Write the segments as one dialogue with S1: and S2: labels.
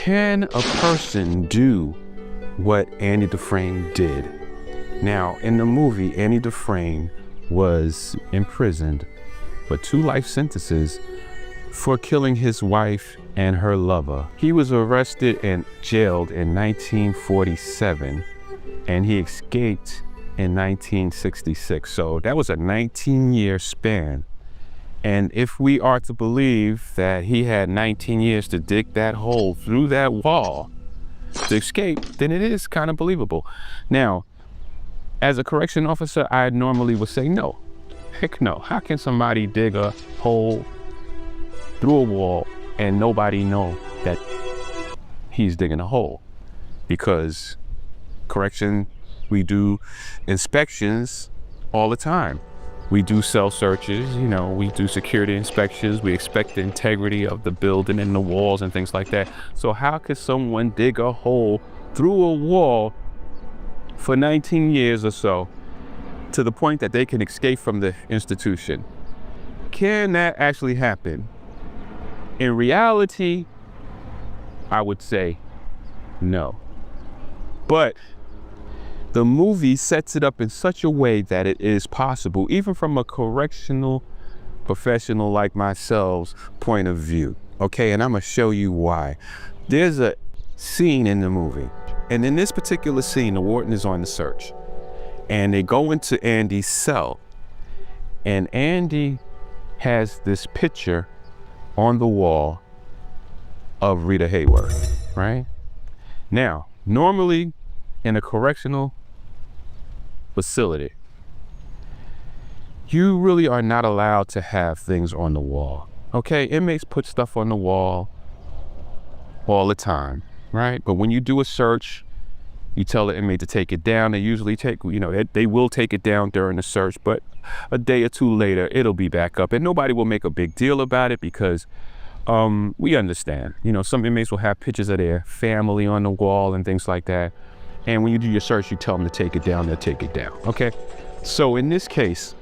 S1: Can a person do what Andy Dufresne did? Now, in the movie, Andy Dufresne was imprisoned for 2 life sentences for killing his wife and her lover. He was arrested and jailed in 1947, and he escaped in 1966. So that was a 19-year span. And if we are to believe that he had 19 years to dig that hole through that wall to escape, then it is kind of believable. Now, as a correction officer, I normally would say no. Heck no. How can somebody dig a hole through a wall and nobody know that he's digging a hole? Because correction, we do inspections all the time. We do cell searches, we do security inspections. We expect the integrity of the building and the walls and things like that. So how could someone dig a hole through a wall for 19 years or so to the point that they can escape from the institution? Can that actually happen? In reality, I would say no. But the movie sets it up in such a way that it is possible, even from a correctional professional like myself's point of view. Okay, and I'm gonna show you why. There's a scene in the movie, and in this particular scene, the warden is on the search, and they go into Andy's cell, and Andy has this picture on the wall of Rita Hayworth, right? Now, normally in a correctional facility, you really are not allowed to have things on the wall. Okay, inmates put stuff on the wall all the time, right? But when you do a search, you tell the inmate to take it down. They usually they will take it down during the search, but a day or two later, it'll be back up, and nobody will make a big deal about it because we understand. Some inmates will have pictures of their family on the wall and things like that. And when you do your search, you tell them to take it down, they'll take it down, okay? So in this case,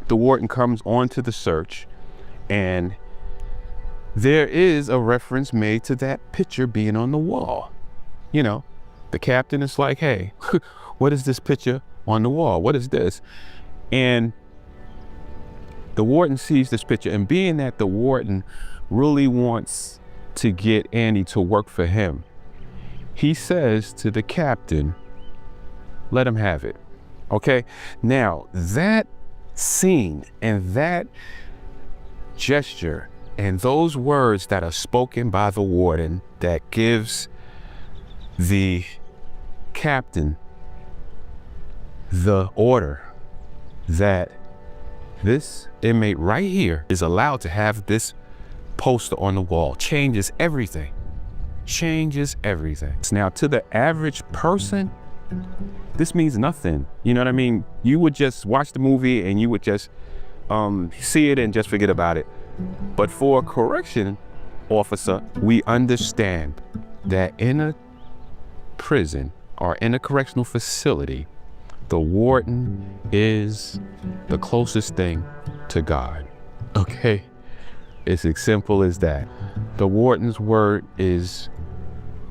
S1: the warden comes onto the search, and there is a reference made to that picture being on the wall. The captain is like, hey, what is this picture on the wall? What is this? And the warden sees this picture, and being that the warden really wants to get Andy to work for him, he says to the captain, let him have it. Okay, now that scene and that gesture and those words that are spoken by the warden that gives the captain the order that this inmate right here is allowed to have this poster on the wall changes everything. Now, to the average person, this means nothing. You know what I mean? You would just watch the movie and you would just see it and just forget about it. But for a correction officer, we understand that in a prison or in a correctional facility, the warden is the closest thing to God. Okay? It's as simple as that. The warden's word is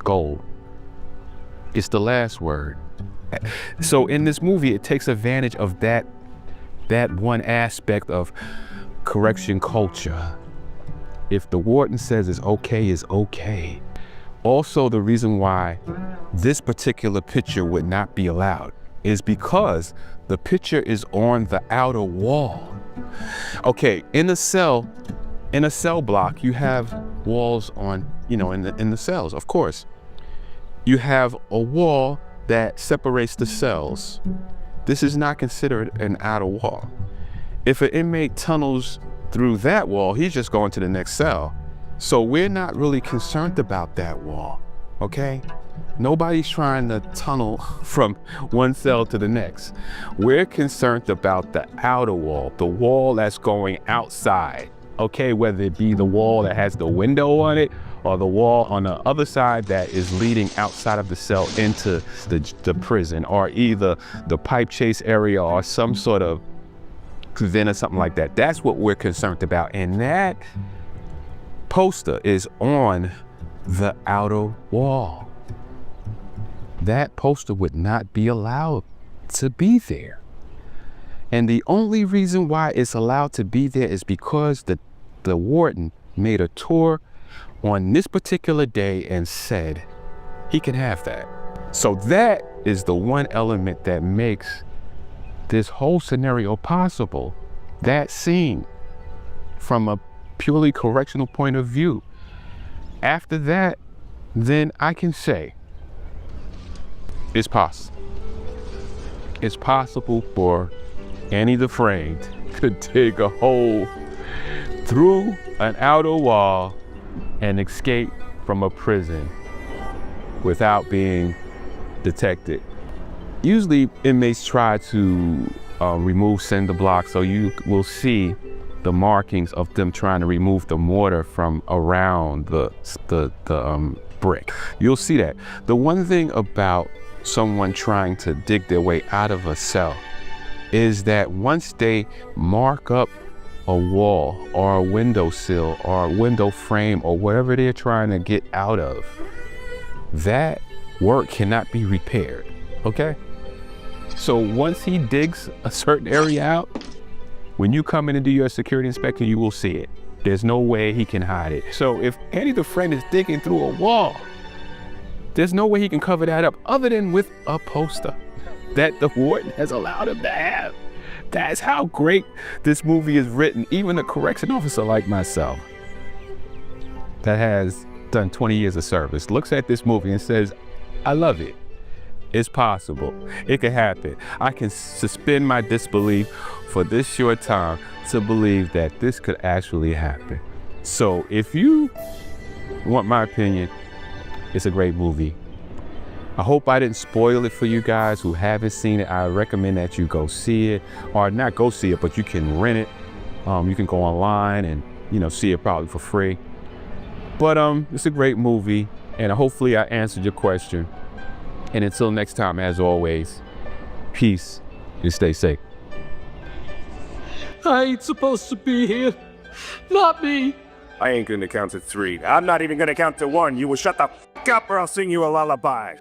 S1: gold. It's the last word. So in this movie, it takes advantage of that one aspect of correction culture. If the warden says it's okay, it's okay. Also, the reason why this particular picture would not be allowed is because the picture is on the outer wall. Okay, in a cell block, you have walls on, in the cells, of course. You have a wall that separates the cells. This is not considered an outer wall. If an inmate tunnels through that wall, he's just going to the next cell. So we're not really concerned about that wall, okay? Nobody's trying to tunnel from one cell to the next. We're concerned about the outer wall, the wall that's going outside, okay? Whether it be the wall that has the window on it or the wall on the other side that is leading outside of the cell into the prison, or either the pipe chase area or some sort of vent or something like that. That's what we're concerned about. And that poster is on the outer wall. That poster would not be allowed to be there. And the only reason why it's allowed to be there is because the warden made a tour on this particular day and said he can have that. So that is the one element that makes this whole scenario possible. That scene, from a purely correctional point of view. After that, then I can say it's possible. It's possible for Annie Dufresne to dig a hole through an outer wall and escape from a prison without being detected. Usually inmates try to remove cinder blocks, so you will see the markings of them trying to remove the mortar from around the brick. You'll see that. The one thing about someone trying to dig their way out of a cell is that once they mark up a wall or a windowsill or a window frame or whatever they're trying to get out of, that work cannot be repaired, okay? So once he digs a certain area out, when you come in and do your security inspection, you will see it. There's no way he can hide it. So if Annie Dufresne is digging through a wall, there's no way he can cover that up other than with a poster that the warden has allowed him to have. That's how great this movie is written. Even a correction officer like myself that has done 20 years of service looks at this movie and says, I love it. It's possible. It can happen. I can suspend my disbelief for this short time to believe that this could actually happen. So if you want my opinion, it's a great movie. I hope I didn't spoil it for you guys who haven't seen it. I recommend that you go see it, or not go see it, but you can rent it. You can go online and see it probably for free. But it's a great movie, and hopefully I answered your question. And until next time, as always, peace and stay safe.
S2: I ain't supposed to be here. Not me.
S3: I ain't gonna count to 3. I'm not even gonna count to 1. You will shut the f*** up or I'll sing you a lullaby.